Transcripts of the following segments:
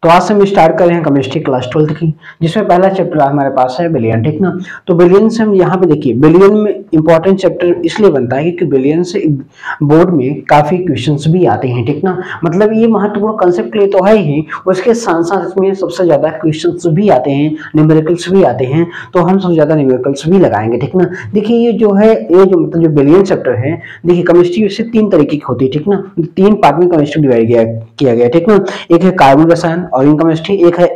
तो आज से हम स्टार्ट कर रहे हैं केमिस्ट्री क्लास 12 की, जिसमें पहला चैप्टर हमारे पास है बिलियन। ठीक ना। तो बिलियन से हम यहाँ पे देखिए, बिलियन में इंपॉर्टेंट चैप्टर इसलिए बनता है क्योंकि बिलियन से बोर्ड में काफी क्वेश्चंस भी आते हैं। ठीक ना। मतलब ये महत्वपूर्ण कंसेप्ट के लिए तो है ही, उसके साथ साथ इसमें सबसे ज्यादा क्वेश्चंस भी आते हैं, न्यूमेरिकल्स भी आते हैं, तो हम सबसे ज्यादा न्यूमेरिकल्स भी लगाएंगे। ठीक ना। देखिए ये जो है, ये जो मतलब जो बिलियन चैप्टर है, देखिए केमिस्ट्री से 3 तरीके की होती है। ठीक ना। 3 पार्ट में केमिस्ट्री डिवाइड किया गया। ठीक ना। एक है कार्बन रसायन ऑर्गेनिक केमिस्ट्री, एक है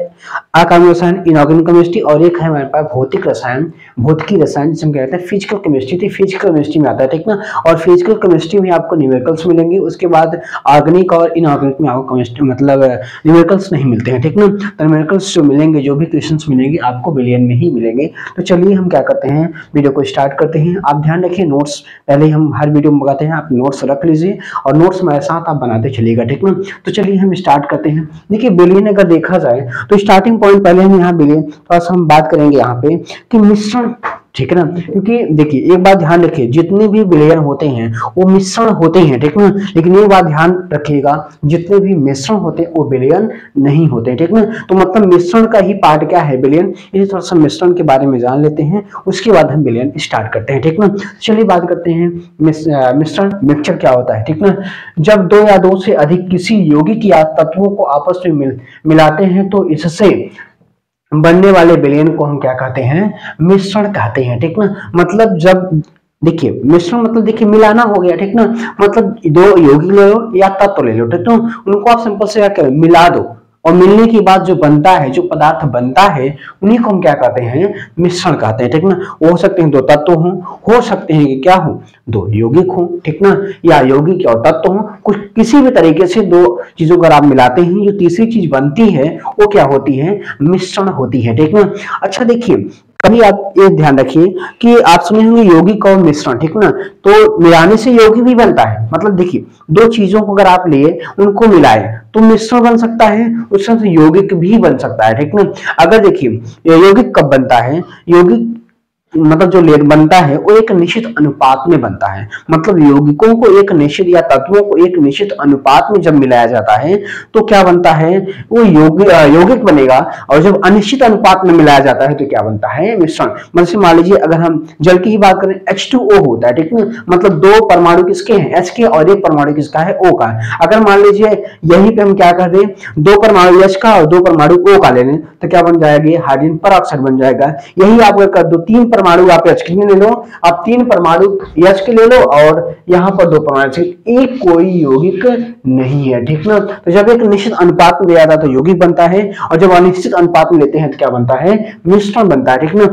अकार्बनिक रसायन इनऑर्गेनिक केमिस्ट्री, और एक है हमारे पास भौतिक रसायन, भौतिकी रसायन जिसे हम कहते हैं फिजिकल केमिस्ट्री। तो फिजिकल केमिस्ट्री में आता है। ठीक ना। और फिजिकल केमिस्ट्री में आपको न्यूमेरिकल्स मिलेंगे, उसके बाद ऑर्गेनिक और इनऑर्गेनिक में आपको केमिस्ट्री मतलब न्यूमेरिकल्स नहीं मिलते हैं। ठीक ना। तो न्यूमेरिकल्स जो मिलेंगे, जो भी क्वेश्चंस मिलेंगे आपको बिलियन में ही मिलेंगे। तो चलिए हम क्या करते हैं, वीडियो को स्टार्ट करते हैं। आप ध्यान रखिए, नोट्स पहले हम हर वीडियो में बताते हैं, आप नोट्स रख लीजिए और नोट्स मेरे साथ आप बनाते चलिएगा। ठीक ना। तो चलिए हम स्टार्ट करते हैं। देखिए बिलियन अगर देखा जाए तो स्टार्टिंग पॉइंट पहले हम यहाँ बिलियन थोड़ा सा हम बात करेंगे यहाँ पे कि मिश्रण। ठीक है ना। क्योंकि देखिए एक बात ध्यान रखिए, जितने भी बिलियन होते हैं वो मिश्रण होते हैं। ठीक ना। लेकिन ये बात ध्यान रखिएगा, जितने भी मिश्रण होते हैं वो बिलियन नहीं होते। ठीक ना। तो मतलब मिश्रण का ही पार्ट क्या है, बिलियन। इसी थोड़ा सा मिश्रण के बारे में जान लेते हैं, उसके बाद हम बिलियन स्टार्ट करते हैं। ठीक ना। चलिए बात करते हैं मिश्रण, मिक्सचर क्या होता है। ठीक ना। जब 2 या 2 से अधिक किसी यौगिक या तत्वों को आपस में मिलाते हैं तो इससे बनने वाले विलयन को हम क्या कहते हैं, मिश्रण कहते हैं। ठीक ना। मतलब जब देखिए मिश्रण मतलब देखिए मिलाना हो गया। ठीक ना। मतलब 2 यौगिक ले लो या तत्व ले लो, ठीक ना, उनको आप सिंपल से क्या करें, मिला दो, और मिलने के बाद जो बनता है, जो पदार्थ बनता है, उन्हीं को हम क्या कहते हैं, मिश्रण कहते हैं। ठीक ना। वो हो सकते हैं 2 तत्व हो सकते हैं कि क्या हो, 2 यौगिक हो। ठीक ना। या यौगिक और तत्व हो, कुछ किसी भी तरीके से 2 चीजों को आप मिलाते हैं, जो तीसरी चीज बनती है वो क्या होती है, मिश्रण होती है। ठीक ना। अच्छा देखिए, कभी आप ये ध्यान रखिए कि आप सुने होंगे यौगिक और मिश्रण। ठीक ना। तो मिलाने से यौगिक भी बनता है। मतलब देखिए 2 चीजों को अगर आप लिए, उनको मिलाए तो मिश्रण बन सकता है, उससे यौगिक भी बन सकता है। ठीक ना। अगर देखिए यौगिक कब बनता है, यौगिक मतलब जो लेड बनता है वो एक निश्चित अनुपात में बनता है। मतलब यौगिकों को एक निश्चित या तत्वों को एक निश्चित अनुपात में जब मिलाया जाता है तो क्या बनता है, वो यौगिक बनेगा। और जब अनिश्चित अनुपात में मिलाया जाता है तो क्या बनता है, मिश्रण। मतलब मान लीजिए अगर हम जल की ही बात करें, H2O होता है। ठीक है। मतलब 2 परमाणु किसके हैं, H के, और 1 परमाणु किसका है, O का। अगर मान लीजिए यहीं पे हम क्या कर दें, 2 परमाणु H का और 2 परमाणु O का ले लें तो क्या बन जाएगा, हाइड्रोजन पर बन जाएगा। यही आप कर दो, 3 परमाणु आप H के ले लो, आप 3 परमाणु H के ले लो, और यहाँ पर 2 परमाणु, एक कोई यौगिक नहीं है। ठीक ना। तो जब एक निश्चित अनुपात में दिया जाता है तो यौगिक बनता है, और जब अनिश्चित अनुपात में लेते हैं तो क्या बनता है, मिश्रण बनता है। ठीक ना।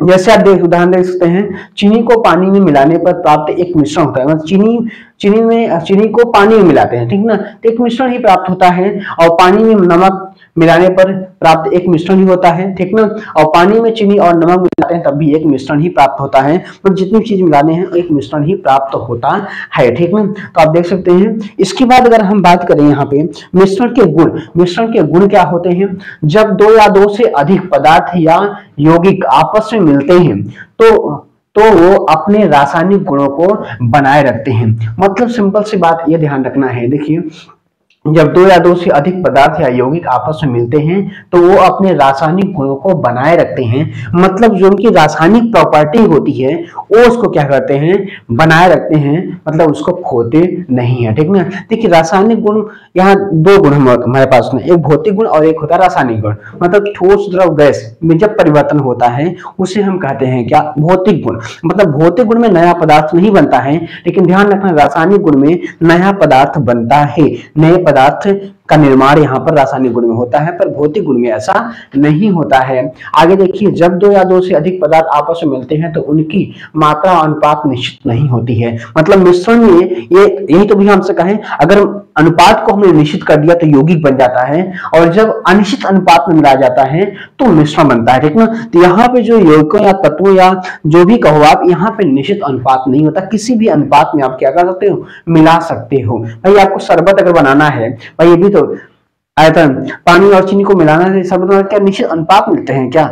जैसे आप उदाहरण देख सकते हैं, चीनी को पानी में मिलाने पर प्राप्त एक मिश्रण होता है। मतलब चीनी को पानी में मिलाते हैं, ठीक ना, तो एक मिश्रण ही प्राप्त होता है। और पानी में नमक मिलाने पर प्राप्त एक मिश्रण ही होता है। ठीक ना। और पानी में चीनी और नमक मिलाते हैं तब भी एक मिश्रण ही प्राप्त होता है। मतलब जितनी चीज मिलाने हैं एक मिश्रण ही प्राप्त होता है। ठीक ना। तो आप देख सकते हैं। इसके बाद अगर हम बात करें यहाँ पे मिश्रण के गुण, मिश्रण के गुण क्या होते हैं, जब 2 या 2 से अधिक पदार्थ या यौगिक आपस में मिलते हैं तो वो अपने रासायनिक गुणों को बनाए रखते हैं। मतलब सिंपल सी बात ये ध्यान रखना है, देखिए जब 2 या 2 से अधिक पदार्थ या यौगिक आपस में मिलते हैं तो वो अपने रासायनिक गुणों को बनाए रखते हैं। मतलब जो उनकी रासायनिक प्रॉपर्टी होती है वो उसको क्या करते हैं, बनाए रखते हैं, मतलब उसको खोते नहीं है। ठीक ना। देखिए रासायनिक गुण, यहाँ 2 गुण हमारे पास में, एक भौतिक गुण और एक होता है रासायनिक गुण। मतलब ठोस द्रव गैस में जब परिवर्तन होता है उसे हम कहते हैं क्या, भौतिक गुण। मतलब भौतिक गुण में नया पदार्थ नहीं बनता है, लेकिन ध्यान रखना रासायनिक गुण में नया पदार्थ बनता है, नए पदार्थ का निर्माण यहाँ पर रासायनिक गुण में होता है, पर भौतिक गुण में ऐसा नहीं होता है। आगे देखिए, जब 2 या 2 से अधिक पदार्थ आपस में मिलते हैं तो उनकी मात्रा अनुपात निश्चित नहीं होती है। मतलब मिश्रण में ये यही तो भी हमसे कहें, अगर अनुपात को हमने निश्चित कर दिया तो यौगिक बन जाता है, और जब अनिश्चित अनुपात में मिलाया जाता है तो मिश्रण बनता है। ठीक ना। तो यहाँ पे जो यौगिकों या तत्वों या जो भी कहो आप, यहाँ पे निश्चित अनुपात नहीं होता, किसी भी अनुपात में आप क्या कर सकते हो, मिला सकते हो। भाई आपको शरबत अगर बनाना है, भाई ये भी तो आयतन, पानी और चीनी को मिलाना है शरबत में, क्या निश्चित अनुपात मिलते हैं क्या,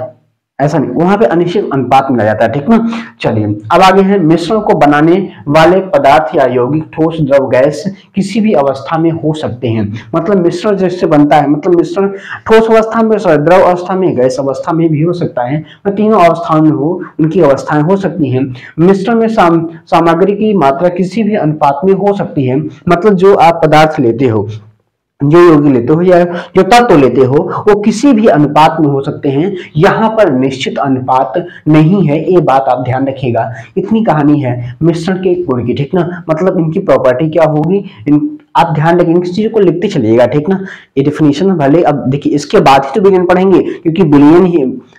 ऐसा नहीं, वहां पे अनिश्चित अनुपात मिला जाता है, ठीक ना। चलिए अब आगे है, मिश्रण को बनाने वाले पदार्थ या यौगिक ठोस द्रव गैस किसी भी अवस्था में हो सकते हैं। मतलब मिश्रण जैसे बनता है, मतलब मिश्रण ठोस अवस्था में, द्रव अवस्था में, गैस अवस्था में भी हो सकता है, तो तीनों अवस्थाओं में हो, उनकी अवस्थाएं हो सकती हैं। मिश्रण में सामग्री की मात्रा किसी भी अनुपात में हो सकती है। मतलब जो आप पदार्थ लेते हो, जो यौगिक लेते हो या जो तत्व लेते हो, वो किसी भी अनुपात में हो सकते हैं। यहाँ पर निश्चित अनुपात नहीं है, ये बात आप ध्यान रखिएगा। इतनी कहानी है मिश्रण के गुण की, ठीक ना। मतलब इनकी प्रॉपर्टी क्या होगी, आप ध्यान रखेंगे, इस चीज को लिखते चलिएगा, ठीक ना। ये डेफिनेशन भले अब देखिए इसके बाद ही तो विलयन पढ़ेंगे, क्योंकि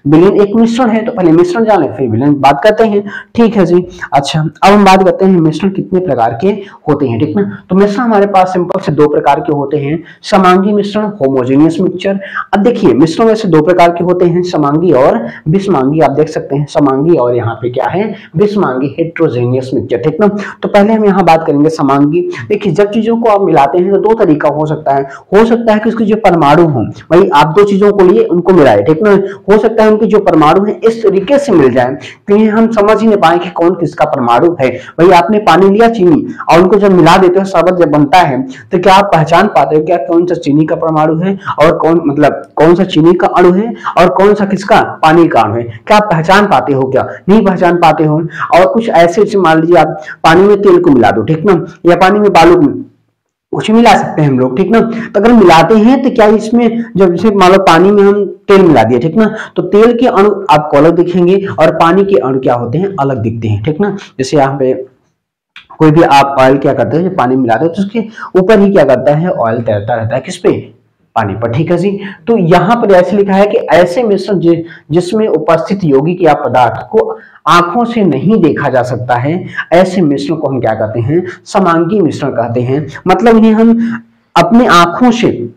विलयन एक मिश्रण है, तो पहले मिश्रण जाने फिर विलयन बात करते हैं, ठीक है जी। अच्छा अब हम बात करते हैं मिश्रण कितने प्रकार के होते हैं, ठीक ना। तो मिश्रण हमारे पास सिंपल से दो प्रकार के होते हैं, समांगी मिश्रण, होमोजेनियस मिक्सचर। अब देखिए मिश्रण में से दो प्रकार के होते हैं, समांगी और विषमांगी। आप देख सकते हैं समांगी और यहाँ पे क्या है, विषमांगी, हेट्रोजेनियस मिक्सचर, ठीक ना। तो पहले हम यहाँ बात करेंगे समांगी। देखिए जब चीजों को आप मिलाते हैं तो दो तरीका हो सकता है कि उसके जो परमाणु हों, वही आप दो चीजों को लिए उनको मिलाए, ठीक ना। हो सकता है उनके जो परमाणु है इस तरीके से मिल जाए कि हम समझ ही नहीं पाए कि कौन किसका परमाणु है। वही आपने पानी लिया, चीनी, और उनको जब मिला देते हो, शरबत जब बनता है, तो क्या आप पहचान पाते हो क्या कौन सा चीनी का परमाणु है और कौन सा चीनी का अणु है और कौन सा किसका पानी का अणु है? क्या आप पहचान पाते हो? क्या नहीं पहचान पाते हो। और कुछ ऐसे मान लीजिए आप पानी में तेल को मिला दो, ठीक ना, या पानी में बालू कुछ मिला सकते हैं हम लोग, ठीक ना। तो अगर मिलाते हैं तो क्या इसमें जब जैसे मान लो पानी में हम तेल मिला दिए, ठीक ना, तो तेल के अणु आपको अलग दिखेंगे और पानी के अणु क्या होते हैं, अलग दिखते हैं, ठीक ना। जैसे यहाँ पे कोई भी आप ऑयल क्या करते हैं, जब पानी मिलाते हो तो उसके ऊपर ही क्या करता है, ऑयल तैरता रहता है, किस पे, पानी पर, ठीक है जी। तो यहाँ पर ऐसे लिखा है कि ऐसे मिश्रण जिसमें उपस्थित यौगिक या पदार्थ को आंखों से नहीं देखा जा सकता है, ऐसे मिश्रण को हम क्या कहते हैं, समांगी मिश्रण कहते हैं। मतलब इन्हें हम अपने आंखों से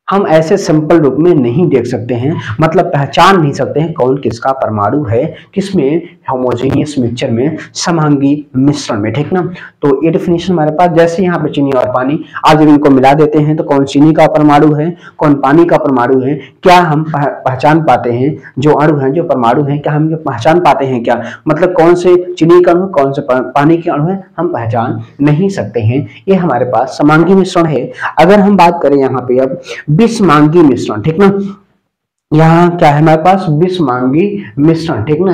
हम ऐसे सिंपल रूप में नहीं देख सकते हैं, मतलब पहचान नहीं सकते हैं कौन किसका परमाणु है, किसमें, होमोजेनियस मिक्सचर में, समांगी मिश्रण में, ठीक ना। तो ये डेफिनेशन हमारे पास, जैसे यहाँ पे चीनी और पानी, आज जब इनको मिला देते हैं तो कौन चीनी का परमाणु है, कौन पानी का परमाणु है, क्या हम पहचान पाते हैं, जो अणु है, जो परमाणु है, क्या हम पहचान पाते हैं क्या, मतलब कौन से चीनी का अणु, कौन से पानी के अणु है, हम पहचान नहीं सकते हैं। ये हमारे पास समांगी मिश्रण है। अगर हम बात करें यहाँ पे अब विषमांगी मिश्रण, ठीक ना, यहाँ क्या है हमारे पास, विषमांगी मिश्रण, ठीक ना,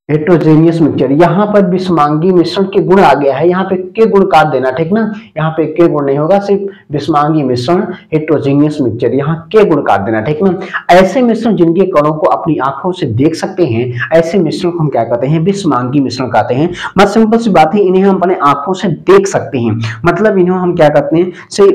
हेट्रोजेनियस मिक्सचर। यहाँ पर विषमांगी मिश्रण के गुण आ गया है, यहाँ पे के गुण काट देना, ठीक ना, यहाँ पे के गुण नहीं होगा, सिर्फ विषमांगी मिश्रण, हेट्रोजेनियस मिक्सचर, यहाँ के गुण काट देना, ठीक ना। ऐसे मिश्रण जिनके कणों को अपनी आंखों से देख सकते हैं, ऐसे मिश्रण को हम क्या कहते हैं, विषमांगी मिश्रण कहते हैं। मतलब सिंपल सी बात है, इन्हें हम अपने आंखों से देख सकते हैं, मतलब इन्हें हम क्या कहते हैं, से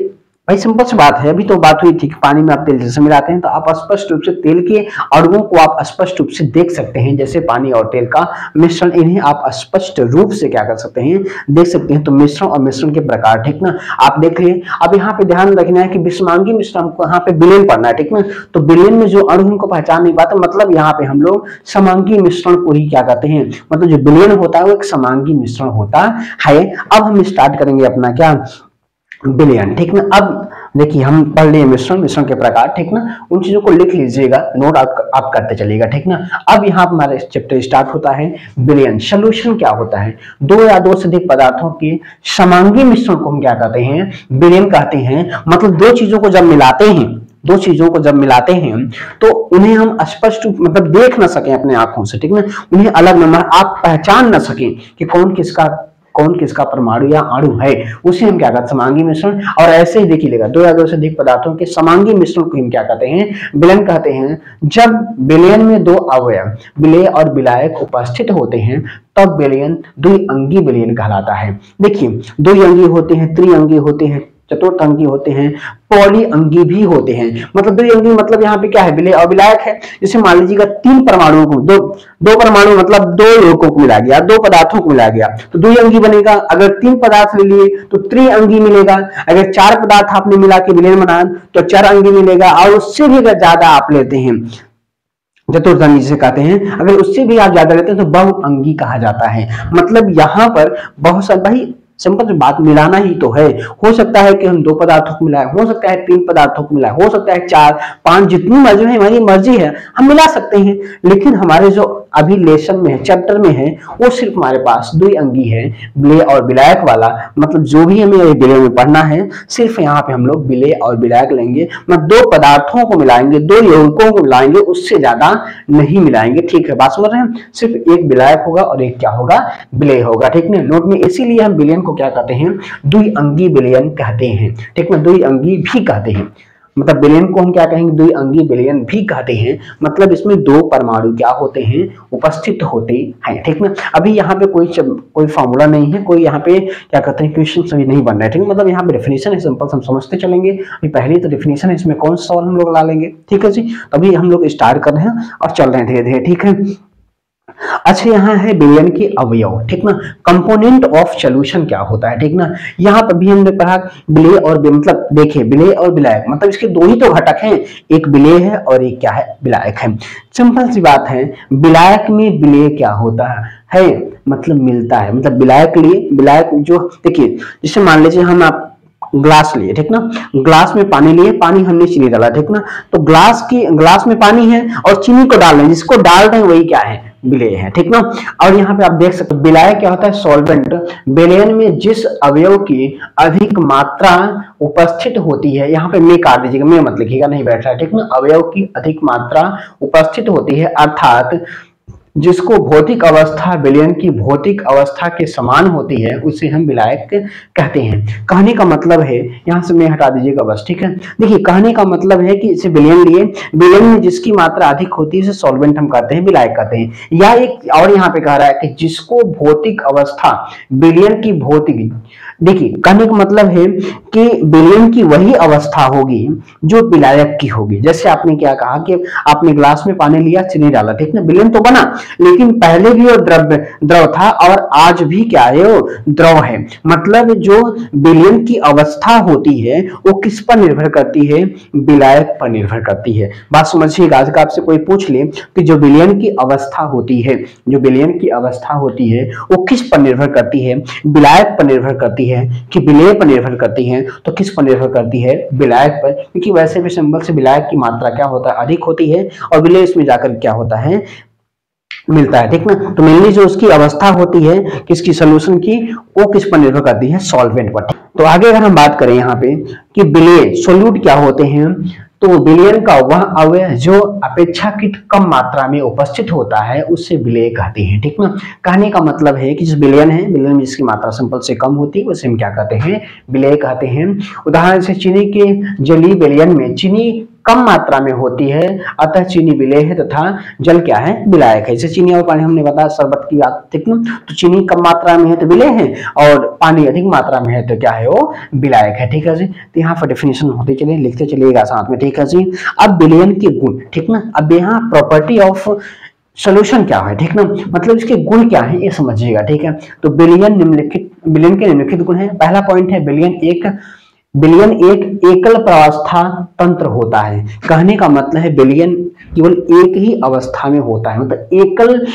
भाई सिंपल सी बात है। अभी तो बात हुई थी कि पानी में आप तेल जैसे मिलाते हैं तो आप स्पष्ट रूप से तेल के अणुओं को आप स्पष्ट रूप से देख सकते हैं, जैसे पानी और तेल का मिश्रण, इन्हें आप स्पष्ट रूप से क्या कर सकते हैं, देख सकते हैं। तो मिश्रण और मिश्रण के प्रकार, ठीक ना, आप देख लिए। अब यहाँ पे ध्यान रखना है कि विषमांगी मिश्रण हमको यहाँ पे विलयन पढ़ना है, ठीक ना। तो विलयन में जो अणु उनको पहचान नहीं पाते, मतलब यहाँ पे हम लोग समांगी मिश्रण को ही क्या कहते हैं, मतलब जो विलयन होता है वो एक समांगी मिश्रण होता है। अब हम स्टार्ट करेंगे अपना क्या, विलयन, ठीक ना। अब देखिए हम पढ़ लिए मिश्रण के प्रकार, ठीक ना, उन चीजों को लिख लीजिएगा, नोट आप करते चलिएगा, ठीक ना। अब यहाँ हमारा चैप्टर स्टार्ट होता है विलयन। सॉल्यूशन क्या होता है, दो या दो से अधिक पदार्थों के समांगी मिश्रण को हम क्या कहते हैं, विलयन कहते हैं। मतलब दो चीजों को जब मिलाते हैं तो उन्हें हम स्पष्ट मतलब देख ना सकें अपने आंखों से, ठीक ना, उन्हें अलग नंबर आप पहचान ना सकें कि कौन किसका परमाणु या अणु है, उसे हम क्या कहते हैं, समांगी मिश्रण। और ऐसे ही देखिएगा, दो या दो से अधिक पदार्थों के समांगी मिश्रण को हम क्या कहते हैं, विलयन कहते हैं। जब विलयन में दो अवयव विलेय और विलायक उपस्थित होते हैं तब विलयन द्विअंगी विलयन कहलाता है। देखिए द्विअंगी होते हैं, त्रिअंगी होते हैं, चतुर्थअंगी होते हैं, पॉलीअंगी भी होते हैं। मतलब द्विअंगी मतलब यहाँ पे क्या है, विलेय और विलायक है। जैसे मान लीजिएगा तीन परमाणुओं को दो परमाणु मतलब दो यौगिकों को मिला गया, दो पदार्थों को मिला गया तो द्विअंगी बनेगा। अगर तीन पदार्थ ले लिए तो त्रिअंगी मिलेगा। अगर चार पदार्थ आपने मिला के विलयन बनाया तो चार अंगी मिलेगा। और उससे भी अगर ज्यादा आप लेते हैं, चतुर्थअंगी जिसे कहते हैं, अगर उससे भी आप ज्यादा लेते हैं तो बहुअंगी कहा जाता है। मतलब यहाँ पर बहुत सारे भाई सिंपल सी बात, मिलाना ही तो है। हो सकता है कि हम 2 पदार्थों को मिलाएं, हो सकता है 3 पदार्थों को मिलाएं, हो सकता है 4 5, जितनी मर्जी है, हमारी मर्जी है, हम मिला सकते हैं। लेकिन हमारे जो अभी लेसन में है, चैप्टर में है, वो सिर्फ हमारे पास द्विअंगी है, विलेय और विलायक वाला। मतलब जो भी हमें विलेय में पढ़ना है, सिर्फ यहाँ पे हम लोग विलेय और विलायक लेंगे, मतलब 2 पदार्थों को मिलाएंगे, 2 यौगिकों को मिलाएंगे, उससे ज्यादा नहीं मिलाएंगे। ठीक है, बात समझ रहे हैं? सिर्फ एक विलायक होगा और एक क्या होगा, विलेय होगा। ठीक है, नोट में इसीलिए हम विलयन को क्या कहते हैं, द्विअंगी विलयन कहते हैं। ठीक है, द्विअंगी भी कहते हैं, मतलब विलयन को हम क्या कहेंगे, द्विअंगी विलयन भी कहते हैं। मतलब इसमें 2 परमाणु क्या होते हैं, उपस्थित होते हैं। ठीक है, अभी यहाँ पे कोई फॉर्मूला नहीं है, कोई यहाँ पे क्या कहते हैं क्वेश्चन सभी नहीं बन रहा है। ठीक है, मतलब यहाँ पे डेफिनेशन है, सिंपल हम समझते चलेंगे। अभी पहली तो डेफिनेशन है, इसमें कौन सा सवाल हम लोग ला लेंगे। ठीक है जी, अभी हम लोग स्टार्ट कर रहे हैं और चल रहे हैं धीरे धीरे। ठीक है, अच्छा, यहाँ है विलयन के अवयव। ठीक ना, कंपोनेंट ऑफ सॉल्यूशन क्या होता है। ठीक ना, यहाँ पर भी हमने पढ़ा विलेय और मतलब देखिए, विलेय और विलायक मतलब इसके 2 ही तो घटक हैं, एक विलेय है और एक क्या है, विलायक है। सिंपल सी बात है, विलायक में विलेय क्या होता है मतलब मिलता है। मतलब विलायक जो देखिए, जैसे मान लीजिए हम आप ग्लास लिए, ठीक ना, ग्लास में पानी लिए, पानी हमने चीनी डाला, ठीक ना, तो ग्लास में पानी है और चीनी को डाल रहे हैं, जिसको डाल रहे हैं वही क्या है, विलेय है। ठीक ना, और यहाँ पे आप देख सकते हो विलायक क्या होता है, सॉल्वेंट। विलयन में जिस अवयव की अधिक मात्रा उपस्थित होती है, यहाँ पे मैं काट दीजिएगा, मैं मत लिखिएगा, नहीं बैठ रहा है। ठीक ना, अवयव की अधिक मात्रा उपस्थित होती है, अर्थात जिसको भौतिक अवस्था विलयन की भौतिक अवस्था के समान होती है, उसे हम विलायक कहते हैं। कहने का मतलब है, यहां से मैं हटा दीजिएगा बस। ठीक है, देखिए कहने का मतलब है कि इसे विलयन लिए, विलयन में जिसकी मात्रा अधिक होती है उसे सॉल्वेंट हम कहते हैं, विलायक कहते हैं। या एक और यहाँ पे कह रहा है कि जिसको भौतिक अवस्था विलयन की भौतिक, देखिए कहने का मतलब है कि विलयन की वही अवस्था होगी जो विलायक की होगी। जैसे आपने क्या कहा कि आपने ग्लास में पानी लिया, चीनी डाला, ठीक ना, विलयन तो बना, लेकिन पहले भी वो द्रव था और आज भी क्या है, वो द्रव है। मतलब जो विलयन की अवस्था होती है वो किस पर निर्भर करती है, विलायक पर निर्भर करती है। बात समझिएगा, आज का आपसे कोई पूछ ले कि जो विलयन की अवस्था होती है, जो विलयन की अवस्था होती है वो किस पर निर्भर करती है, विलायक पर निर्भर करती है कि विलेय पर निर्भर करती है, तो किस पर निर्भर करती है, विलायक पर। क्योंकि वैसे भी सिंबल से विलायक की मात्रा क्या होता है, अधिक होती है, और विलेय इसमें जाकर क्या होता है, मिलता है। ठीक ना, तो मेनली जो उसकी अवस्था होती है किसकी, सोल्यूशन की, वो किस पर निर्भर करती है, सॉल्वेंट पर। तो आगे अगर हम बात करें यहाँ पे कि विलेय सोल्यूट क्या होते हैं, तो विलयन का वह अवयव जो अपेक्षाकृत कम मात्रा में उपस्थित होता है उसे विलेय कहते हैं। ठीक ना, कहने का मतलब है कि जो विलयन है, विलयन में जिसकी मात्रा सिंपल से कम होती है उसे हम क्या कहते हैं, विलेय कहते हैं। उदाहरण से चीनी के जलीय विलयन में चीनी कम मात्रा में होती है, अतः चीनी विलेय है तथा जल क्या है, विलायक है। जैसे चीनी और पानी हमने बताया शरबत की बात, ठीक ना, तो चीनी कम मात्रा में है तो विलेय है, और पानी अधिक मात्रा में है तो क्या है, वो विलायक है। ठीक है जी, तो यहाँ पर डेफिनेशन होते चलिए, लिखते चलिएगा साथ में। ठीक है जी, अब विलयन के गुण, ठीक ना, अब यहाँ प्रॉपर्टी ऑफ सोल्यूशन क्या है, ठीक ना, मतलब इसके गुण क्या है ये समझिएगा। ठीक है, तो विलयन के निम्नलिखित गुण है। पहला पॉइंट है विलयन एक एकल प्रावस्था तंत्र होता है। कहने का मतलब है विलयन केवल एक ही अवस्था में होता है, मतलब एकल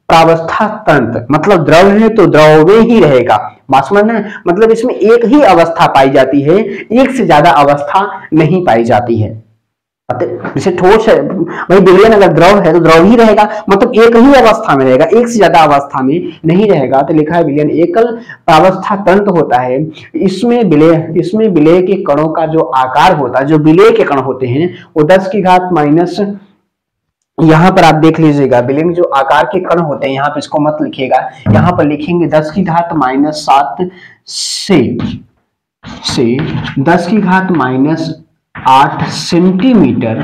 प्रावस्था तंत्र, मतलब द्रव है तो द्रव में ही रहेगा। बात समझना, मतलब इसमें एक ही अवस्था पाई जाती है, एक से ज्यादा अवस्था नहीं पाई जाती है। जैसे ठोस है भाई, विलयन अगर द्रव है तो द्रव ही रहेगा, मतलब एक ही अवस्था में रहेगा, एक से ज्यादा अवस्था में नहीं रहेगा। तो लिखा है विलयन एकल प्रावस्था तंत्र होता है। इसमें विलेय के कणों का जो आकार होता है, जो विलेय के कण होते हैं वो 10 की घात माइनस, यहाँ पर आप देख लीजिएगा विलयन में जो आकार के कण होते हैं, यहाँ पे इसको मत लिखिएगा, यहाँ पर लिखेंगे 10 की घात माइनस 7 से 10 की घात माइनस 8 सेंटीमीटर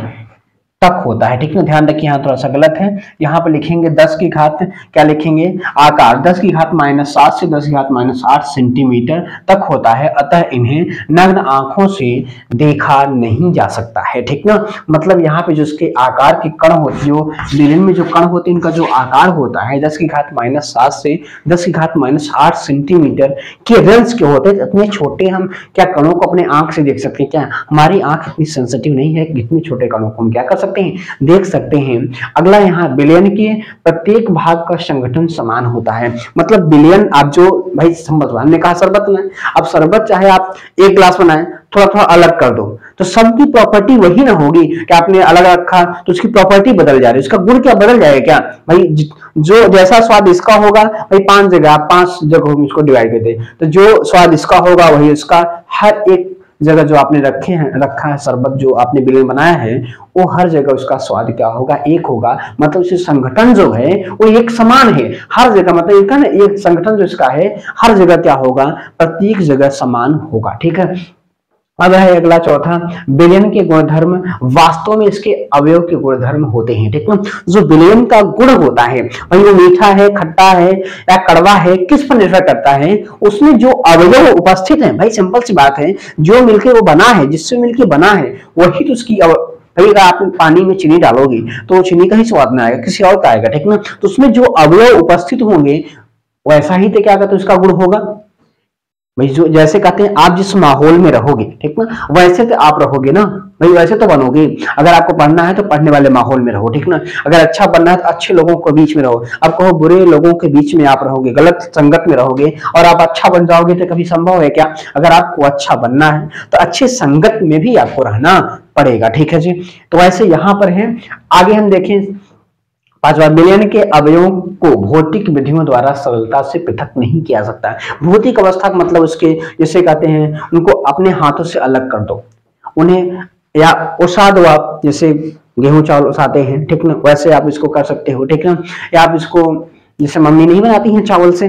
तक होता है। ठीक है, ध्यान रखिए यहाँ थोड़ा सा गलत है, यहाँ पर लिखेंगे 10 की घात, क्या लिखेंगे, आकार 10 की घात माइनस 7 से 10 की घात माइनस 8 सेंटीमीटर तक होता है, अतः इन्हें नग्न आंखों से देखा नहीं जा सकता है। ठीक ना, मतलब यहाँ पे जो इसके आकार के कण होते हैं, जो विलयन में जो कण होते हैं इनका जो आकार होता है 10 की घात माइनस 7 से 10 की घात माइनस 8 सेंटीमीटर के रेंज के होते हैं। इतने छोटे हम क्या कणों को अपने आंख से देख सकते हैं क्या, हमारी आंख इतनी सेंसिटिव नहीं है कि इतने छोटे कणों को हम क्या कर सकते सकते हैं, देख सकते हैं। अगला यहाँ विलयन के प्रत्येक भाग का संगठन समान होता है। मतलब विलयन आप जो भाई समझ, हमने कहा शरबत में, अब शरबत चाहे आप एक गिलास बनाए थोड़ा थोड़ा अलग कर दो तो सबकी प्रॉपर्टी वही ना होगी कि आपने अलग रखा तो उसकी प्रॉपर्टी बदल जा रही है, उसका गुण क्या बदल जाएगा क्या भाई? जो जैसा स्वाद इसका होगा भाई, 5 जगह, 5 जगहों में इसको डिवाइड कर दे तो जो स्वाद इसका होगा वही उसका, हर एक जगह जो आपने रखा है शरबत जो आपने विलयन बनाया है वो हर जगह उसका स्वाद क्या होगा, एक होगा। मतलब इसे संगठन जो है वो एक समान है हर जगह, मतलब इनका ना एक संगठन जो इसका है हर जगह क्या होगा, प्रत्येक जगह समान होगा। ठीक है, अब है अगला चौथा, विलयन के गुणधर्म वास्तव में इसके अवयव के गुणधर्म होते हैं। ठीक है, जो विलयन का गुण होता है भाई वो मीठा है, खट्टा है या कड़वा है, किस पर निर्भर करता है, उसमें जो अवयव उपस्थित है। भाई सिंपल सी बात है, जो मिलकर वो बना है, जिससे मिलकर बना है वही तो उसकी भाई अगर आप पानी में चीनी डालोगी तो चीनी का ही स्वाद में आएगा, किसी और का आएगा। ठीक ना, तो उसमें जो अवयव उपस्थित होंगे वैसा ही तो क्या कहते हैं उसका गुण होगा। भाई जो जैसे कहते हैं आप जिस माहौल में रहोगे, ठीक ना, वैसे तो आप रहोगे ना भाई, वैसे तो बनोगे। अगर आपको पढ़ना है तो पढ़ने वाले माहौल में रहो, ठीक ना। अगर अच्छा बनना है तो अच्छे लोगों के बीच में रहो। अब कहो बुरे लोगों के बीच में आप रहोगे, गलत संगत में रहोगे और आप अच्छा बन जाओगे तो कभी संभव है क्या? अगर आपको अच्छा बनना है तो अच्छे संगत में भी आपको रहना पड़ेगा। ठीक है जी, तो वैसे यहाँ पर है। आगे हम देखें पांचवा, विलयन के अवयवों को भौतिक विधियों द्वारा सरलता से पृथक नहीं किया सकता। भौतिक अवस्था का मतलब उसके जैसे कहते हैं उनको अपने हाथों से अलग कर दो, उन्हें या ओसा दो आप, जैसे गेहूं चावल ओसाते हैं, ठीक ना, वैसे आप इसको कर सकते हो। ठीक ना, या आप इसको जैसे मम्मी नहीं बनाती हैं चावल से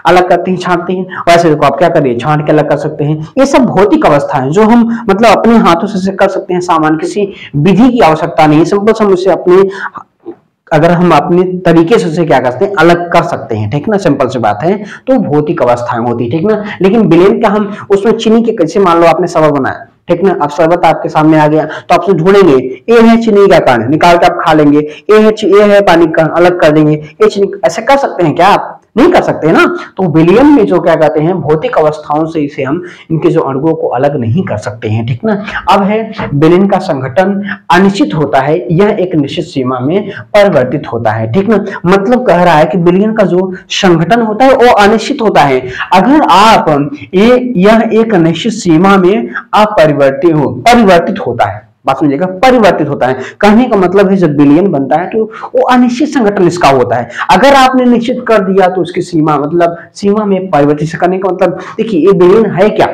अलग करती हैं, छांटती हैं, वैसे देखो आप क्या करिए छांट के अलग कर सकते हैं। ये सब भौतिक अवस्था है जो हम मतलब अपने हाथों से कर सकते हैं, सामान किसी विधि की आवश्यकता नहीं है। सिंपल से हम उसे अपने अगर हम अपने तरीके से क्या करते हैं अलग कर सकते हैं। ठीक ना, सिंपल सी बात है। तो भौतिक अवस्थाएं होती है, ठीक ना। लेकिन विलयन का हम उसमें चीनी के कैसे, मान लो आपने शरबत बनाया, ठीक ना, अब शरबत आपके सामने आ गया तो आप ढूंढेंगे ये है चीनी का कण, निकाल के आप खा लेंगे, ये है पानी का, अलग कर देंगे, ये चीनी, ऐसे कर सकते हैं क्या? आप नहीं कर सकते ना। तो विलयन में जो क्या कहते हैं भौतिक अवस्थाओं से इसे हम इनके जो अणुओं को अलग नहीं कर सकते हैं। ठीक ना, अब है विलयन का संगठन अनिश्चित होता है, यह एक निश्चित सीमा में परिवर्तित होता है। ठीक ना, मतलब कह रहा है कि विलयन का जो संगठन होता है वो अनिश्चित होता है। अगर आप यह एक निश्चित सीमा में परिवर्तित होता है, बात समझिएगा, परिवर्तित होता है। कहने का मतलब है जब विलयन बनता है तो वो अनिश्चित संगठन इसका होता है। अगर आपने निश्चित कर दिया तो उसकी सीमा मतलब सीमा में परिवर्तित करने का मतलब, देखिए ये विलयन है क्या?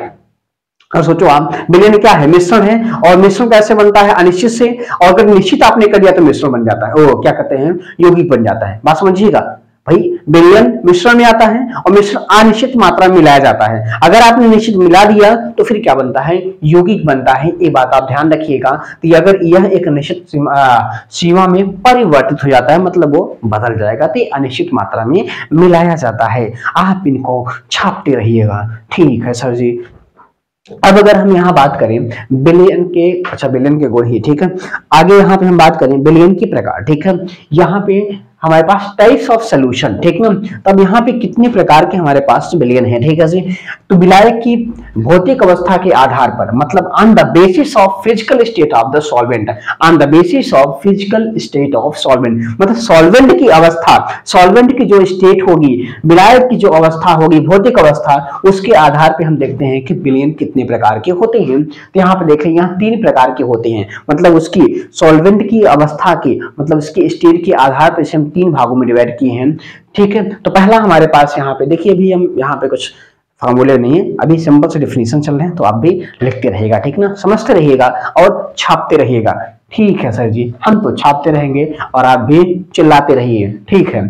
और सोचो आप, विलयन क्या है? मिश्रण है। और मिश्रण कैसे बनता है? अनिश्चित से। और अगर निश्चित आपने कर दिया तो मिश्रण बन जाता है, वो क्या कहते हैं यौगिक बन जाता है। बात समझिएगा भाई, विलयन मिश्रण में आता है और मिश्रण अनिश्चित मात्रा में मिलाया जाता है। अगर आपने निश्चित मिला दिया तो फिर क्या बनता है? यौगिक बनता है। ये बात आप ध्यान रखिएगा। तो अगर यह एक निश्चित सीमा में परिवर्तित हो जाता है मतलब वो बदल जाएगा, तो अनिश्चित मात्रा में मिलाया जाता है। आप इनको छापते रहिएगा। ठीक है सर जी। अब अगर हम यहाँ बात करें विलयन के, अच्छा विलयन के गुण ही, ठीक है। आगे यहाँ पे हम बात करें विलयन के प्रकार, ठीक है। यहाँ पे हमारे पास टाइप्स ऑफ सॉल्यूशन, ठीक ना। तब यहाँ पे कितने प्रकार के हमारे पास विलयन है, ठीक है जी। तो विलायक की भौतिक अवस्था के आधार पर, मतलब on the basis of physical state of the solvent, on the basis of physical state of solvent, मतलब सॉल्वेंट की अवस्था, सॉल्वेंट की जो स्टेट होगी, विलायक की जो अवस्था होगी, भौतिक अवस्था, उसके आधार पे हम देखते हैं कि विलयन कितने प्रकार के होते हैं। तो यहाँ पे देखें, यहाँ 3 प्रकार के होते हैं। मतलब उसकी सॉल्वेंट की अवस्था के, मतलब उसकी स्टेट के आधार पर इसे हम 3 भागों में डिवाइड किए हैं। ठीक है, तो पहला हमारे पास यहाँ पे देखिए, अभी हम यहाँ पे कुछ फार्मूले नहीं है, अभी सिंपल से डेफिनेशन चल रहे हैं, तो आप भी लिखते रहिएगा, ठीक ना, समझते रहिएगा और छापते रहिएगा। ठीक है सर जी, हम तो छापते रहेंगे और आप भी चिल्लाते रहिए। ठीक है,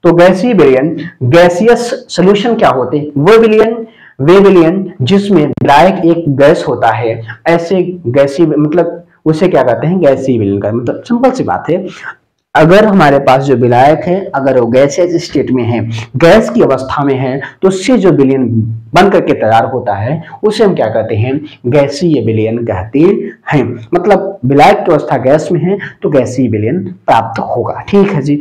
तो गैसीय विलयन, गैसियस सॉल्यूशन क्या होते हैं? वे विलयन जिसमें विलायक एक गैस होता है, ऐसे गैसीय मतलब उसे क्या कहते हैं? गैसीय विलयन का मतलब सिंपल सी बात है, अगर हमारे पास जो विलायक है अगर वो गैसियस स्टेट में है, गैस की अवस्था में है, तो उससे जो विलयन बन करके तैयार होता है उसे हम क्या कहते हैं? गैसीय विलयन कहते हैं। मतलब विलायक की अवस्था गैस में है तो गैसीय विलयन प्राप्त होगा। ठीक है जी।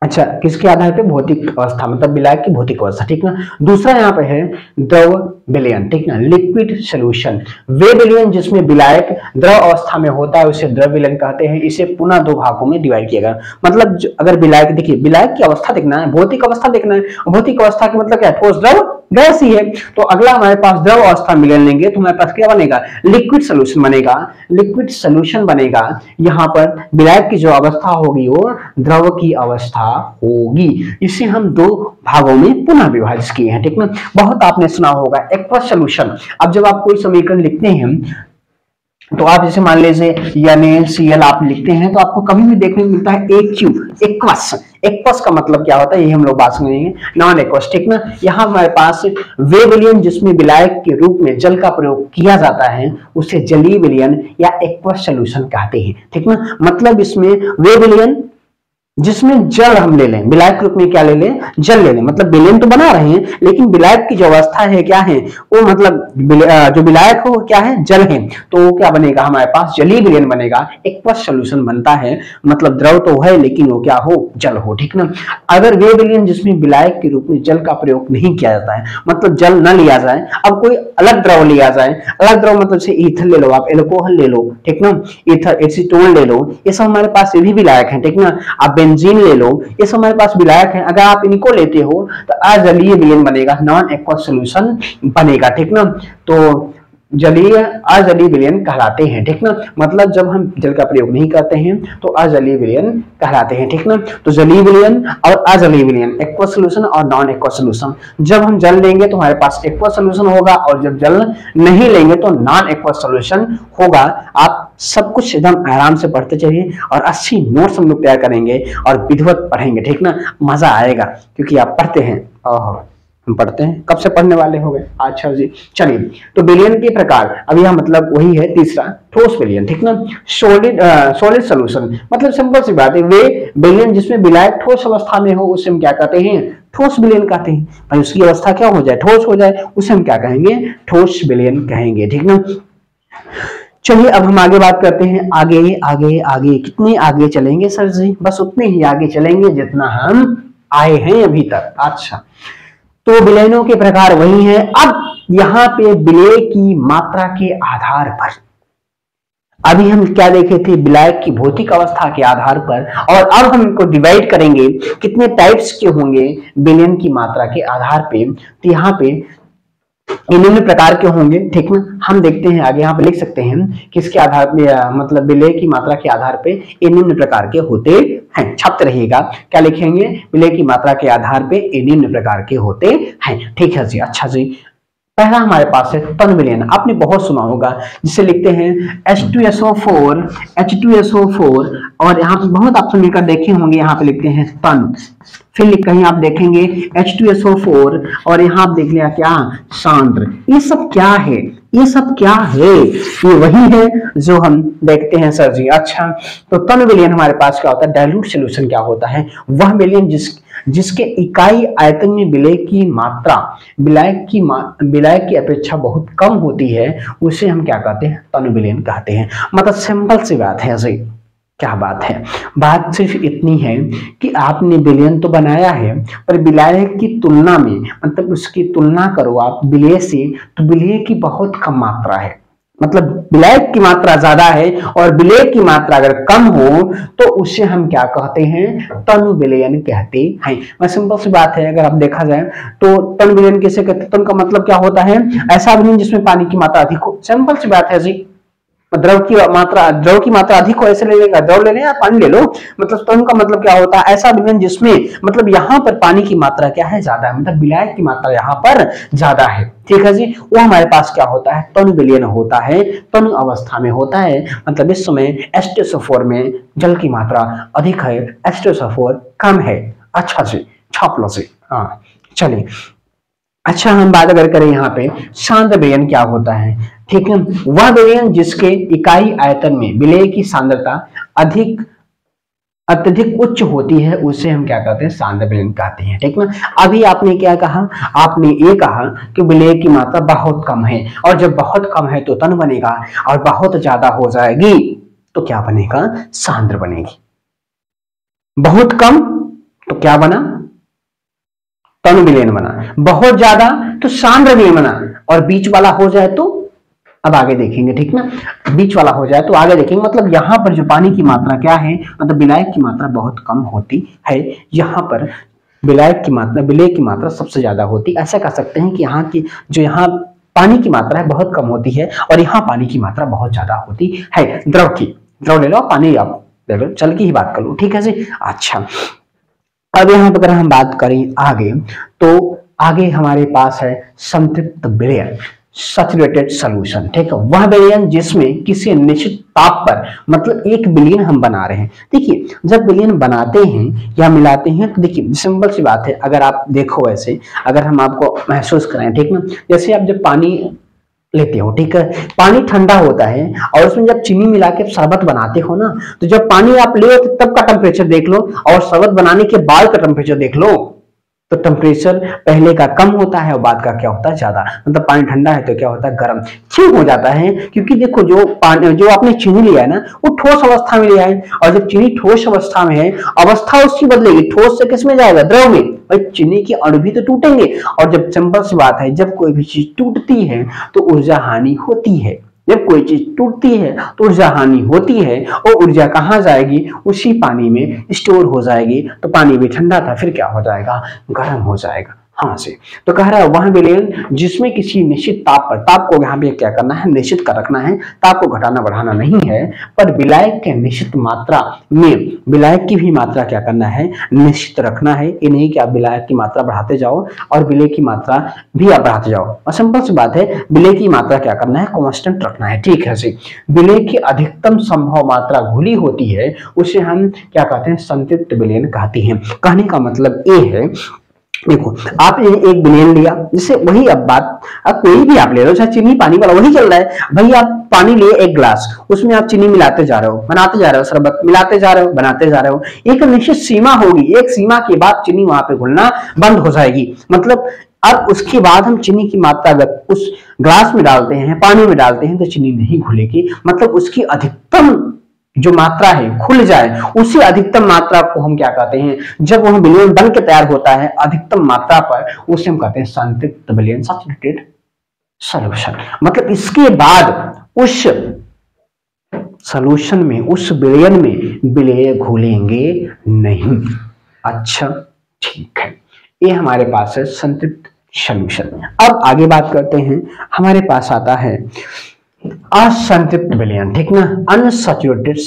अच्छा, किसके आधार पे? भौतिक अवस्था, मतलब विलायक की भौतिक अवस्था, ठीक ना। दूसरा यहाँ पे है द्रव विलयन, ठीक ना, लिक्विड सोल्यूशन। वे विलयन जिसमें विलायक द्रव अवस्था में होता है उसे द्रव विलयन कहते हैं। इसे पुनः दो भागों में डिवाइड किया गया, मतलब अगर विलायक, देखिए विलायक की अवस्था देखना है, भौतिक अवस्था देखना है। भौतिक अवस्था का मतलब क्या है? ठोस, द्रव, गैस ही है। तो अगला हमारे पास द्रव अवस्था विलयन लेंगे तो हमारे पास क्या बनेगा? लिक्विड सोल्यूशन बनेगा। लिक्विड सोल्यूशन बनेगा। यहाँ पर विलायक की जो अवस्था होगी वो द्रव की अवस्था होगी। इसे हम दो भागों में पुनः विभाजित किए हैं, ठीक ना। बहुत आपने सुना होगा एक्वस सोल्यूशन। अब जब आप कोई समीकरण लिखते हैं तो आप जैसे मान लीजिए NaCl आप लिखते हैं तो आपको कभी भी देखने को मिलता है AQ, एक्वस। एक्वस का मतलब क्या होता है ये हम लोग बात समझेंगे। नॉन एक्वस, ठीक ना। यहाँ हमारे पास वे विलयन जिसमें विलायक के रूप में जल का प्रयोग किया जाता है उसे जलीय विलयन या एक्वस सोल्यूशन कहते हैं, ठीक ना। मतलब इसमें वे विलयन जिसमें जल हम ले लें, विलायक के रूप में क्या ले लें? जल ले लें। मतलब विलयन तो बना रहे हैं लेकिन विलायक की जो अवस्था है क्या है? वो मतलब जो विलायक हो क्या है? जल है। तो वो क्या बनेगा? हमारे पास जलीय विलयन बनेगा, एक्वस सोल्यूशन बनता है। मतलब द्रव तो है लेकिन वो क्या हो? जल हो, ठीक ना। अगर वे विलयन जिसमें विलायक के रूप में जल का प्रयोग नहीं किया जाता है, मतलब जल न लिया जाए, अब कोई अलग द्रव लिया जाए, अलग द्रव मतलब से ईथर ले लो, आप एल्कोहल ले लो, ठीक ना, ईथर, एसीटोन ले लो, ये सब हमारे पास ये भी विलायक है, ठीक ना। आप बेंजीन ले लो, ये सब हमारे पास विलायक है। अगर आप इनको लेते हो तो अजलीय विलयन बनेगा, नॉन एक्वस सोल्यूशन बनेगा, ठीक ना। तो जलीय अजलीय विलयन कहलाते हैं, ठीक ना। मतलब जब हम जल का प्रयोग नहीं करते हैं तो अजलीय विलयन कहलाते हैं, ठीक ना। तो जलीय विलयन और अजलीय विलयन, एक्वस सोल्यूशन और नॉन एक्वस सोल्यूशन। जब हम जल लेंगे तो हमारे पास एक्वस सोल्यूशन होगा और जब जल नहीं लेंगे तो नॉन एक्वस सोल्यूशन होगा। आप सब कुछ एकदम आराम से पढ़ते चलिए और अच्छी नोट्स हम लोग तैयार करेंगे और विधिवत पढ़ेंगे, ठीक ना। मजा आएगा क्योंकि आप पढ़ते हैं। हम पढ़ते हैं, कब से पढ़ने वाले हो गए? अच्छा जी, चलिए। तो विलयन के प्रकार अब यह मतलब वही है तीसरा, ठोस विलयन, ठीक ना। सॉलिड सोल्यूशन, मतलब सिंपल सी बात है, वे विलयन जिसमें विलायक ठोस अवस्था में हो उसे हम क्या कहते हैं? ठोस विलयन कहते हैं। भाई उसकी अवस्था क्या हो जाए? ठोस हो जाए, उसे हम क्या कहेंगे? ठोस विलयन कहेंगे, ठीक ना। चलिए अब हम आगे बात करते हैं। आगे आगे आगे कितने आगे चलेंगे सर जी? बस उतने ही आगे चलेंगे जितना हम आए हैं अभी तक। अच्छा, तो विलयनों के प्रकार वही हैं। अब यहां पे विलय की मात्रा के आधार पर, अभी हम क्या देखे थे? विलायक की भौतिक अवस्था के आधार पर, और अब हम इनको डिवाइड करेंगे कितने टाइप्स के होंगे विलयन की मात्रा के आधार पे। तो यहाँ पे निम्न प्रकार के होंगे, ठीक ना। हम देखते हैं आगे, यहाँ पे लिख सकते हैं किसके आधार पे, मतलब विलय की मात्रा के आधार पे ये निम्न प्रकार के होते हैं। छात्र रहिएगा, क्या लिखेंगे? विलय की मात्रा के आधार पे ये निम्न प्रकार के होते हैं, ठीक है जी। अच्छा जी, पहला हमारे पास है तन विलयन। आपने बहुत सुना होगा, जिसे लिखते हैं H2SO4, H2SO4, और यहाँ पे बहुत आप मिलकर देखे होंगे, यहाँ पे लिखते हैं तन। फिर कहीं आप देखेंगे H2SO4 और यहाँ आप देख लिया क्या? सांद्र। ये सब क्या है? ये सब क्या है? ये वही है जो हम देखते हैं सर जी। अच्छा, तो तन विलयन हमारे पास क्या होता है? डाइल्यूट सोल्यूशन क्या होता है? वह विलयन जिसके इकाई आयतन में विलय की मात्रा विलायक की अपेक्षा बहुत कम होती है उसे हम क्या कहते हैं? तन विलयन कहते हैं। मतलब सिंपल सी बात है जी। क्या बात है? बात सिर्फ इतनी है कि आपने विलयन तो बनाया है पर विलायक की तुलना में, मतलब उसकी तुलना करो आप विलय से, तो विलय की बहुत कम मात्रा है। मतलब विलायक की मात्रा ज्यादा है और विलय की मात्रा अगर कम हो तो उसे हम क्या कहते हैं? तनु विलयन कहते हैं। मैं सिंपल सी बात है, अगर आप देखा जाए तो तनु विलयन कैसे कहते हैं? तनु का मतलब क्या होता है? ऐसा विलयन जिसमें पानी की मात्रा अधिक हो। सिंपल सी बात है जी। द्रव की मात्रा अधिक हो, ऐसे ले लेगा, द्रव ले लें या पानी ले लो। मतलब तनु का मतलब क्या होता है? ऐसा विलयन जिसमें मतलब यहाँ पर पानी की मात्रा क्या है? ज्यादा है, मतलब विलायक की मात्रा यहाँ पर ज्यादा है, ठीक है जी। वो हमारे पास क्या होता है? तनु विलयन होता है, तनु अवस्था में होता है। मतलब इस समय H2SO4 में जल की मात्रा अधिक है, H2SO4 कम है। अच्छा जी, छाप लो जी। हाँ चलिए, अच्छा हम बात अगर करें यहाँ पे सांद्र विलयन क्या होता है, ठीक है। वह विलयन जिसके इकाई आयतन में विलय की सांद्रता अत्यधिक उच्च होती है उसे हम क्या कहते हैं? सांद्र विलयन कहते हैं, ठीक ना। अभी आपने क्या कहा? आपने ये कहा कि विलय की मात्रा बहुत कम है, और जब बहुत कम है तो तन बनेगा, और बहुत ज्यादा हो जाएगी तो क्या बनेगा? सांद्र बनेगी। बहुत कम तो क्या बना, तनु विलयन बना। बहुत ज्यादा तो सांद्र विलयन बना, और बीच वाला हो जाए तो, अब आगे देखेंगे, ठीक ना, बीच वाला हो जाए तो आगे देखेंगे। मतलब यहाँ पर जो पानी की मात्रा क्या है, मतलब विलायक की मात्रा बहुत कम होती है, यहाँ पर विलायक की मात्रा, विलेय की मात्रा सबसे ज्यादा होती। ऐसा कह सकते हैं कि यहाँ की जो यहाँ पानी की मात्रा है बहुत कम होती है, और यहाँ पानी की मात्रा बहुत ज्यादा होती है। द्रव की, द्रव ले लो, पानी आप ले लो, चल की ही बात कर लो, ठीक है जी। अच्छा, अब यहाँ पर अगर हम बात करें आगे, तो आगे हमारे पास है संतृप्त विलयन, सैचुरेटेड सॉल्यूशन, ठीक है। वह विलयन जिसमें किसी निश्चित ताप पर, मतलब एक विलयन हम बना रहे हैं। देखिए, जब विलयन बनाते हैं या मिलाते हैं तो देखिए सिंपल सी बात है, अगर आप देखो ऐसे, अगर हम आपको महसूस कराएं, ठीक ना, जैसे आप जब पानी लेते हो, ठीक है, पानी ठंडा होता है और उसमें जब चीनी मिला के शरबत बनाते हो ना, तो जब पानी आप ले तब का टेम्परेचर देख लो और शरबत बनाने के बाद का टेम्परेचर देख लो, तो टेम्परेचर पहले का कम होता है और बाद का क्या होता है, ज्यादा। मतलब पानी ठंडा है तो क्या होता है, गर्म क्यों हो जाता है, क्योंकि देखो जो पानी, जो आपने चीनी लिया है ना, वो ठोस अवस्था में लिया है, और जब चीनी ठोस अवस्था में है, अवस्था उसकी बदलेगी, ठोस से किस में जाएगा, द्रव में। भाई चीनी के अणु भी तो टूटेंगे, और जब सिंपल सी बात है, जब कोई भी चीज टूटती है तो ऊर्जा हानि होती है। जब कोई चीज टूटती है तो ऊर्जा हानि होती है, और ऊर्जा कहां जाएगी, उसी पानी में स्टोर हो जाएगी। तो पानी भी ठंडा था, फिर क्या हो जाएगा, गर्म हो जाएगा। हाँ से तो कह रहा है वह विलयन जिसमें किसी निश्चित ताप पर, ताप को यहाँ पे क्या करना है, निश्चित कर रखना है, ताप को घटाना बढ़ाना नहीं है, पर विलायक के निश्चित मात्रा में, विलायक की भी मात्रा क्या करना है, निश्चित रखना है। ये नहीं कि आप विलायक की मात्रा बढ़ाते जाओ और विलेय की मात्रा भी आप बढ़ाते जाओ, और सिंपल सी बात है, विलेय की मात्रा क्या करना है, कांस्टेंट रखना है, ठीक है जी। विलेय की अधिकतम संभव मात्रा घुली होती है, उसे हम क्या कहते हैं, संतृप्त विलयन कहते हैं। कहने का मतलब ये है, देखो आपने एक विलयन लिया, जैसे वही अब बात, अब कोई भी आप ले लो, चाहे चीनी पानी वाला वही चल रहा है भाई। आप पानी लिए एक ग्लास, उसमें आप चीनी मिलाते जा रहे हो, बनाते जा रहे हो, शरबत मिलाते जा रहे हो, बनाते जा रहे हो, एक निश्चित सीमा होगी, एक सीमा के बाद चीनी वहां पे घुलना बंद हो जाएगी। मतलब अब उसके बाद हम चीनी की मात्रा अगर उस ग्लास में डालते हैं, पानी में डालते हैं, तो चीनी नहीं घुलेगी। मतलब उसकी अधिकतम जो मात्रा है खुल जाए, उसी अधिकतम मात्रा को हम क्या कहते हैं, जब वह विलयन बन के तैयार होता है अधिकतम मात्रा पर, उसे हम कहते हैं संतृप्त विलयन, सैचुरेटेड सॉल्यूशन। मतलब इसके बाद उस सॉल्यूशन में, उस विलयन में विलेय घुलेंगे नहीं। अच्छा ठीक है, ये हमारे पास है संतृप्त सॉल्यूशन। अब आगे बात करते हैं, हमारे पास आता है असंतृप्त विलयन, ठीक ना, अनसैचुरेटेड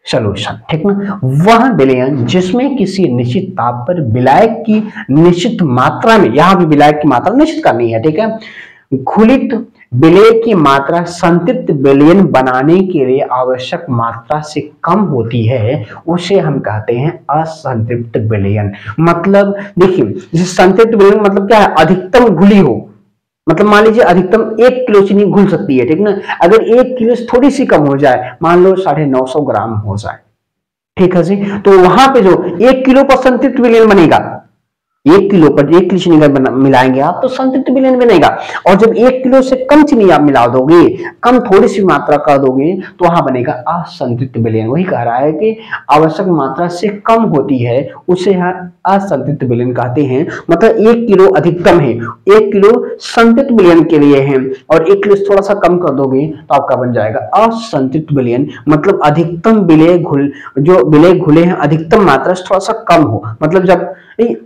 सॉल्यूशन, ठीक ना। वह विलयन जिसमें किसी निश्चित ताप पर विलायक की निश्चित मात्रा में, यहां भी विलायक की मात्रा निश्चित करनी है, ठीक है, घुलित विलेय की मात्रा संतृप्त विलयन बनाने के लिए आवश्यक मात्रा से कम होती है, उसे हम कहते हैं असंतृप्त विलयन। मतलब देखिए, जैसे संतृप्त विलयन मतलब क्या है, अधिकतम घुली हो, मतलब मान लीजिए अधिकतम 1 किलो चीनी घुल सकती है, ठीक ना। अगर 1 किलो से थोड़ी सी कम हो जाए, मान लो 950 ग्राम हो जाए, ठीक है जी, तो वहां पे जो 1 किलो पर संतृप्त विलयन बनेगा, 1 किलो पर 1 किलो चीनी मिलाएंगे आप तो संतृप्त विलयन बनेगा। और जब 1 किलो से कम चीनी आप मिला दोगे, कम थोड़ी सी मात्रा कर दोगे, तो वहां बनेगा असंतृप्त विलयन। वही कह रहा है कि आवश्यक मात्रा से कम होती है, उसे असंतृप्त विलयन कहते हैं। मतलब 1 किलो अधिकतम है, 1 किलो संतृप्त विलयन के लिए है, और 1 किलो से थोड़ा सा कम कर दोगे तो आपका बन जाएगा असंतृप्त विलयन। मतलब अधिकतम विलेय घुल, जो विलेय घुले हैं अधिकतम मात्रा से थोड़ा सा कम हो, मतलब जब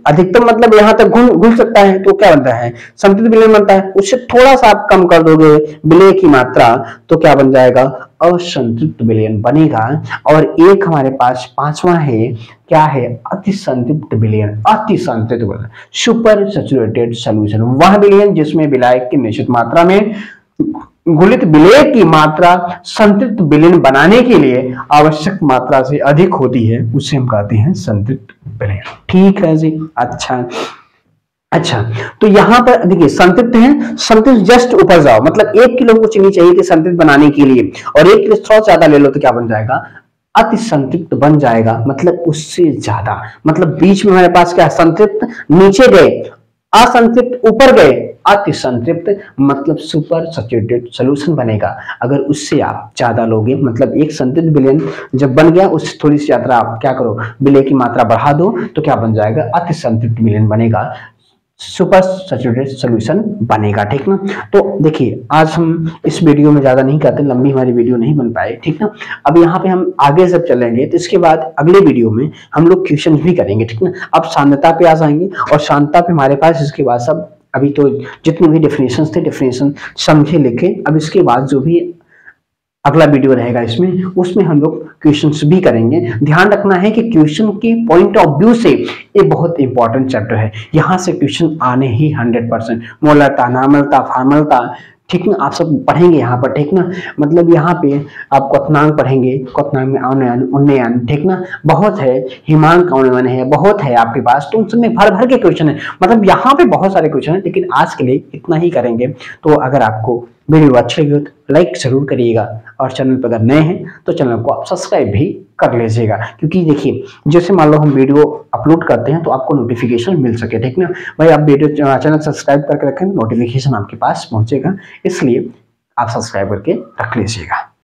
अधिकतम मतलब यहां तक घुल सकता है तो क्या बनता है, संतृप्त विलयन बनता है। उससे थोड़ा सा आप कम कर दोगे विलेय की मात्रा तो क्या बन जाएगा, असंतृप्त विलयन बनेगा। और एक हमारे पास पांचवा है, क्या है, अति संतृप्त विलयन, अति संतृप्त विलयन, सुपर सैचुरेटेड सॉल्यूशन। वह विलयन जिसमें विलायक की निश्चित मात्रा में घुलित विलेय की मात्रा संतृप्त विलयन बनाने के लिए आवश्यक मात्रा से अधिक होती है, उसे हम कहते हैं संतृप्त विलयन। ठीक है जी। अच्छा तो यहां पर देखिए संतृप्त है, संतृप्त जस्ट ऊपर जाओ, मतलब 1 किलो को चीनी चाहिए थी संतृप्त बनाने के लिए, और 1 किलो थोड़ा ज्यादा ले लो तो क्या बन जाएगा, अति संतृप्त बन जाएगा। मतलब उससे ज्यादा, मतलब बीच में हमारे पास क्या, संतृप्त नीचे गए, असंतृप्त ऊपर गए, अति संतृप्त मतलब सुपर सैचुरेटेड सॉल्यूशन बनेगा। अगर उससे आप ज्यादा लोगे, मतलब एक संतृप्त विलयन जब बन गया उससे थोड़ी सी यात्रा आप क्या करो, विलय की मात्रा बढ़ा दो तो क्या बन जाएगा, अति संतृप्त विलयन बनेगा, सुपर सैचुरेटेड सॉल्यूशन बनेगा। ठीक ना। तो देखिए आज हम इस वीडियो में ज्यादा नहीं करते, लंबी हमारी वीडियो नहीं बन पाए। ठीक ना। अब यहाँ पे हम आगे जब चलेंगे तो इसके बाद अगले वीडियो में हम लोग क्वेश्चन भी करेंगे। ठीक ना। अब सांद्रता पे आ जाएंगे और सांद्रता पे हमारे पास इसके बाद सब अभी तो जितने भी डेफिनेशन थे डेफिनेशन समझे लिखे। अब इसके बाद जो भी अगला वीडियो रहेगा इसमें, उसमें हम लोग क्वेश्चंस भी करेंगे। ध्यान रखना है कि क्वेश्चन के पॉइंट ऑफ व्यू से ये बहुत इंपॉर्टेंट चैप्टर है, यहाँ से क्वेश्चन आने ही 100%। मोलरता, नामलता, फार्मलता, ठीक ना, आप सब पढ़ेंगे यहाँ पर। ठीक ना। मतलब यहाँ पे आप क्वथनांक पढ़ेंगे, क्वथनांक में औनयन, उन्नयन, ठीक ना, बहुत है, हिमांक औनयन है, बहुत है आपके पास, तो उन सब में भर भर के क्वेश्चन है। मतलब यहाँ पे बहुत सारे क्वेश्चन है, लेकिन आज के लिए इतना ही करेंगे। तो अगर आपको वीडियो अच्छी लगी हो तो लाइक जरूर करिएगा, और चैनल पर अगर नए हैं तो चैनल को आप सब्सक्राइब भी कर लीजिएगा, क्योंकि देखिए जैसे मान लो हम वीडियो अपलोड करते हैं तो आपको नोटिफिकेशन मिल सके। ठीक ना भाई, आप वीडियो चैनल सब्सक्राइब करके रखें, नोटिफिकेशन आपके पास पहुंचेगा, इसलिए आप सब्सक्राइब करके रख लीजिएगा।